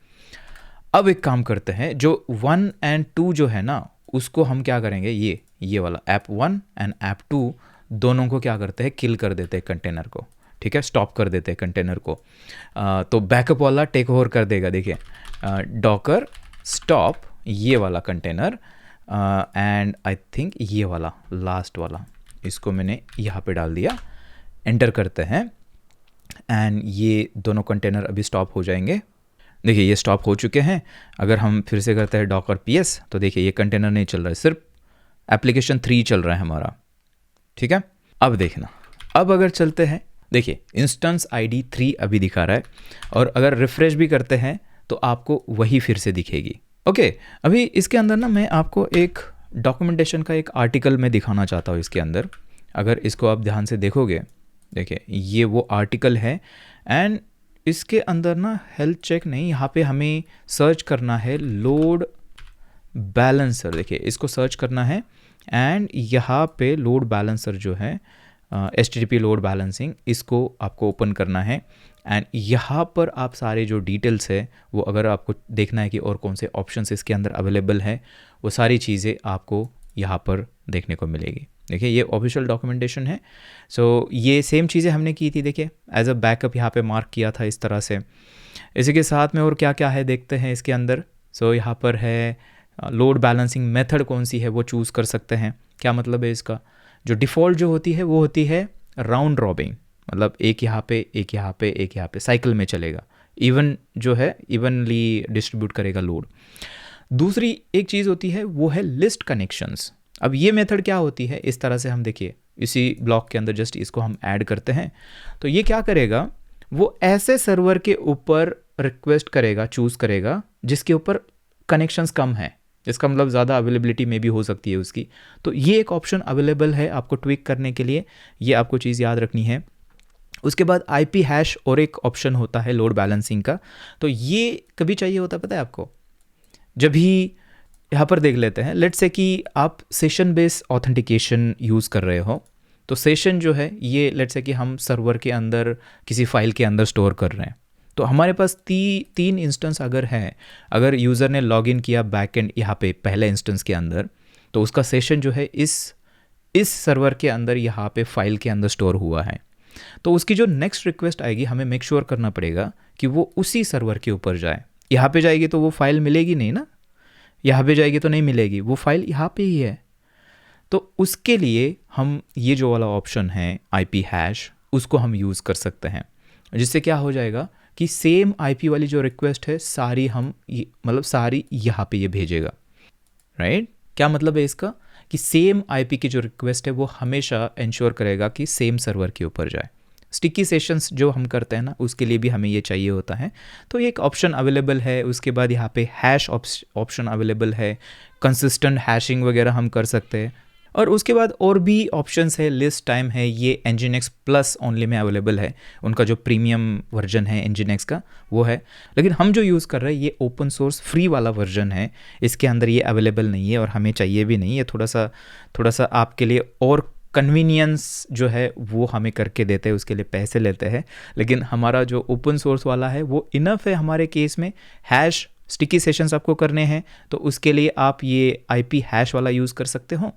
अब एक काम करते हैं, जो 1 एंड 2 जो है ना उसको हम क्या करेंगे, ये वाला ऐप 1 एंड ऐप 2 दोनों को क्या करते हैं, किल कर देते हैं कंटेनर को, ठीक है, स्टॉप कर देते हैं कंटेनर को। तो बैकअप वाला टेक ओवर कर देगा। देखिए डॉकर स्टॉप ये वाला कंटेनर एंड आई थिंक ये वाला लास्ट वाला, इसको मैंने यहाँ पे डाल दिया। एंटर करते हैं एंड ये दोनों कंटेनर अभी स्टॉप हो जाएंगे। देखिए ये स्टॉप हो चुके हैं। अगर हम फिर से करते हैं डॉकर PS तो देखिए ये कंटेनर नहीं चल रहा है, सिर्फ एप्लीकेशन 3 चल रहा है हमारा, ठीक है। अब देखना, अब अगर चलते हैं, देखिए इंस्टेंस ID 3 अभी दिखा रहा है, और अगर रिफ्रेश भी करते हैं तो आपको वही फिर से दिखेगी। ओके, अभी इसके अंदर ना मैं आपको एक डॉक्यूमेंटेशन का एक आर्टिकल में दिखाना चाहता हूँ इसके अंदर। अगर इसको आप ध्यान से देखोगे, देखिए ये वो आर्टिकल है एंड इसके अंदर ना हेल्थ चेक नहीं, यहाँ पे हमें सर्च करना है लोड बैलेंसर। देखिए इसको सर्च करना है एंड यहाँ पे लोड बैलेंसर जो है HTTP लोड बैलेंसिंग, इसको आपको ओपन करना है एंड यहाँ पर आप सारे जो डिटेल्स है वो, अगर आपको देखना है कि और कौन से ऑप्शंस इसके अंदर अवेलेबल है, वो सारी चीज़ें आपको यहाँ पर देखने को मिलेगी। देखिए ये ऑफिशियल डॉक्यूमेंटेशन है। सो ये सेम चीज़ें हमने की थी, देखिए एज अ बैकअप यहाँ पे मार्क किया था इस तरह से। इसी के साथ में और क्या क्या है देखते हैं इसके अंदर। सो यहाँ पर है लोड बैलेंसिंग मेथड कौन सी है वो चूज़ कर सकते हैं। क्या मतलब है इसका, जो डिफ़ॉल्ट जो होती है वो होती है राउंड रॉबिंग, मतलब एक यहाँ पे एक यहाँ पे एक यहाँ पे साइकिल में चलेगा, इवन जो है इवनली डिस्ट्रीब्यूट करेगा लोड। दूसरी एक चीज़ होती है वो है लिस्ट कनेक्शंस। अब ये मेथड क्या होती है, इस तरह से हम देखिए इसी ब्लॉक के अंदर जस्ट इसको हम ऐड करते हैं तो ये क्या करेगा, वो ऐसे सर्वर के ऊपर रिक्वेस्ट करेगा, चूज़ करेगा जिसके ऊपर कनेक्शंस कम है, जिसका मतलब ज़्यादा अवेलेबिलिटी में भी हो सकती है उसकी। तो ये एक ऑप्शन अवेलेबल है आपको ट्विक करने के लिए, ये आपको चीज़ याद रखनी है। उसके बाद IP हैश और एक ऑप्शन होता है लोड बैलेंसिंग का। तो ये कभी चाहिए होता है पता है आपको, जब भी यहाँ पर देख लेते हैं, लेट्स से कि आप सेशन बेस्ड ऑथेंटिकेशन यूज़ कर रहे हो, तो सेशन जो है ये लेट्स से कि हम सर्वर के अंदर किसी फाइल के अंदर स्टोर कर रहे हैं, तो हमारे पास 3 इंस्टेंस अगर है, अगर यूज़र ने लॉगिन किया बैकएंड यहाँ पे पहले इंस्टेंस के अंदर, तो उसका सेशन जो है इस सर्वर के अंदर यहाँ पे फाइल के अंदर स्टोर हुआ है। तो उसकी जो नेक्स्ट रिक्वेस्ट आएगी हमें मेक श्योर करना पड़ेगा कि वो उसी सर्वर के ऊपर जाए। यहाँ पे जाएगी तो वो फाइल मिलेगी नहीं ना, यहाँ पे जाएगी तो नहीं मिलेगी, वो फाइल यहाँ पे ही है। तो उसके लिए हम ये जो वाला ऑप्शन है IP हैश, उसको हम यूज़ कर सकते हैं, जिससे क्या हो जाएगा कि सेम IP वाली जो रिक्वेस्ट है सारी हम मतलब सारी यहाँ पे ये भेजेगा, राइट। क्या मतलब है इसका, कि सेम IP की जो रिक्वेस्ट है वो हमेशा इंश्योर करेगा कि सेम सर्वर के ऊपर जाए। स्टिकी सेशंस जो हम करते हैं ना, उसके लिए भी हमें ये चाहिए होता है। तो ये एक ऑप्शन अवेलेबल है। उसके बाद यहाँ पे हैश ऑप्शन अवेलेबल है, कंसिस्टेंट हैशिंग वगैरह हम कर सकते हैं। और उसके बाद और भी ऑप्शंस है, लिस्ट टाइम है, ये Nginx प्लस ओनली में अवेलेबल है, उनका जो प्रीमियम वर्जन है Nginx का वो है। लेकिन हम जो यूज़ कर रहे हैं ये ओपन सोर्स फ्री वाला वर्जन है, इसके अंदर ये अवेलेबल नहीं है और हमें चाहिए भी नहीं है। थोड़ा सा आपके लिए और कन्वीनियंस जो है वो हमें करके देते हैं, उसके लिए पैसे लेते हैं। लेकिन हमारा जो ओपन सोर्स वाला है वो इनफ है हमारे केस में। हैश स्टिकी सेशंस आपको करने हैं तो उसके लिए आप ये IP हैश वाला यूज़ कर सकते हो,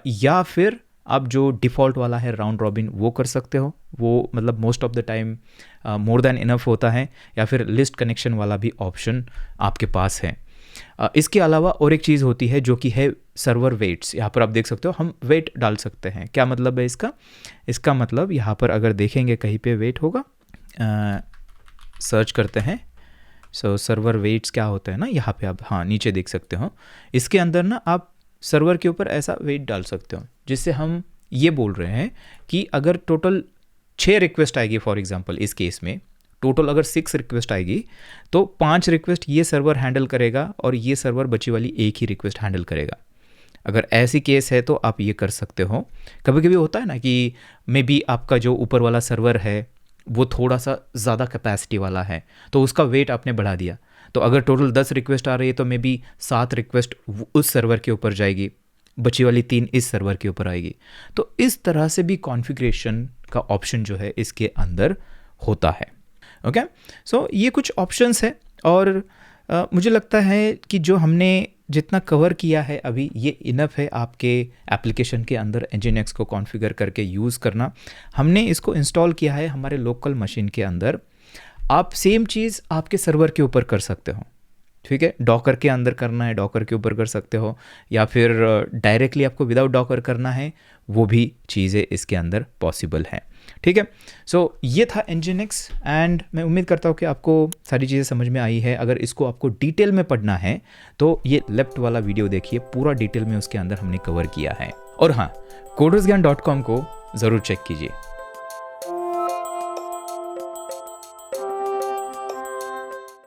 या फिर आप जो डिफ़ॉल्ट वाला है राउंड रॉबिन वो कर सकते हो। वो मतलब most of the time more than enough होता है। या फिर लिस्ट कनेक्शन वाला भी ऑप्शन आपके पास है। इसके अलावा और एक चीज़ होती है जो कि है सर्वर वेट्स। यहाँ पर आप देख सकते हो हम वेट डाल सकते हैं। क्या मतलब है इसका मतलब यहाँ पर अगर देखेंगे कहीं पे वेट होगा, सर्च करते हैं। सो सर्वर वेट्स क्या होता है ना, यहाँ पे आप हाँ नीचे देख सकते हो। इसके अंदर ना आप सर्वर के ऊपर ऐसा वेट डाल सकते हो, जिससे हम ये बोल रहे हैं कि अगर टोटल 6 रिक्वेस्ट आएगी, फॉर एग्जांपल इस केस में टोटल अगर 6 रिक्वेस्ट आएगी तो 5 रिक्वेस्ट ये सर्वर हैंडल करेगा और ये सर्वर बची वाली एक ही रिक्वेस्ट हैंडल करेगा। अगर ऐसी केस है तो आप ये कर सकते हो। कभी कभी होता है ना कि मे बी आपका जो ऊपर वाला सर्वर है वो थोड़ा सा ज़्यादा कैपेसिटी वाला है, तो उसका वेट आपने बढ़ा दिया, तो अगर टोटल 10 रिक्वेस्ट आ रही है तो मे बी 7 रिक्वेस्ट उस सर्वर के ऊपर जाएगी, बची वाली 3 इस सर्वर के ऊपर आएगी। तो इस तरह से भी कॉन्फ़िगरेशन का ऑप्शन जो है इसके अंदर होता है। ओके, सो ये कुछ ऑप्शंस है और मुझे लगता है कि जो हमने जितना कवर किया है अभी ये इनफ है आपके एप्लीकेशन के अंदर Nginx को कॉन्फ़िगर करके यूज़ करना। हमने इसको इंस्टॉल किया है हमारे लोकल मशीन के अंदर। आप सेम चीज़ आपके सर्वर के ऊपर कर सकते हो, ठीक है। डॉकर के अंदर करना है, डॉकर के ऊपर कर सकते हो, या फिर डायरेक्टली आपको विदाउट डॉकर करना है, वो भी चीज़ें इसके अंदर पॉसिबल हैं, ठीक है। सो ये था Nginx एंड मैं उम्मीद करता हूँ कि आपको सारी चीज़ें समझ में आई है। अगर इसको आपको डिटेल में पढ़ना है तो ये लेफ्ट वाला वीडियो देखिए, पूरा डिटेल में उसके अंदर हमने कवर किया है। और हाँ, codersgyan.com को ज़रूर चेक कीजिए।